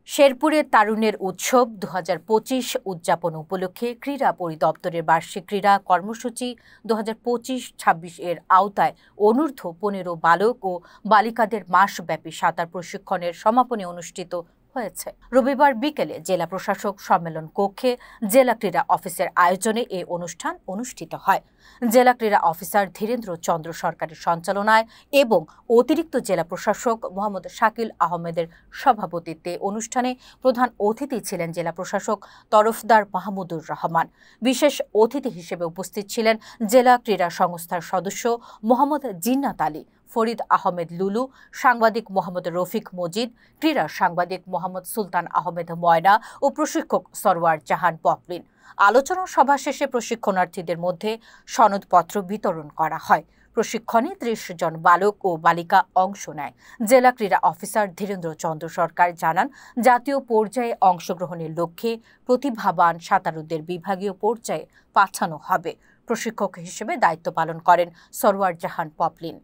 শেরপুরে তারুণ্যের উৎসব ২০২৫ উদযাপন উপলক্ষে ক্রীড়া পরিদপ্তরের বার্ষিক ক্রীড়া কর্মসূচি ২০২৫-২৬ এর আওতায় অনূর্ধ্ব ১৫ বালক ও বালিকাদের মাসব্যাপী সাঁতার প্রশিক্ষণের সমাপনী অনুষ্ঠিত হয়েছে। রবিবার বিকেলে জেলা প্রশাসক সম্মেলন কক্ষে জেলা ক্রীড়া অফিসের আয়োজনে এই অনুষ্ঠান অনুষ্ঠিত হয়। জেলা ক্রীড়া অফিসার ধীরেন্দ্র চন্দ্র সরকারের সঞ্চালনায় এবং অতিরিক্ত জেলা প্রশাসক মোহাম্মদ শাকিল আহমেদের সভাপতিত্বে অনুষ্ঠানে প্রধান অতিথি ছিলেন জেলা প্রশাসক তরফদার মাহমুদুর রহমান। বিশেষ অতিথি হিসেবে উপস্থিত ছিলেন জেলা ক্রীড়া সংস্থার সদস্য মোহাম্মদ জিন্নাত আলী, ফরিদ আহমেদ লুলু, সাংবাদিক মোহাম্মদ রফিক মজিদ, ক্রীড়া সাংবাদিক মোহাম্মদ সুলতান আহমেদ ময়না ও প্রশিক্ষক সরওয়ার জাহান পপলিন। আলোচনা সভা শেষে প্রশিক্ষণার্থীদের মধ্যে সনদপত্র বিতরণ করা হয়। প্রশিক্ষণে ৩০ জন বালক ও বালিকা অংশ নেয়। জেলা ক্রীড়া অফিসার ধীরেন্দ্র চন্দ্র সরকার জানান, জাতীয় পর্যায়ে অংশগ্রহণের লক্ষ্যে প্রতিভাবান সাঁতারুদের বিভাগীয় পর্যায়ে পাঠানো হবে। প্রশিক্ষক হিসেবে দায়িত্ব পালন করেন সরওয়ার জাহান পপলিন।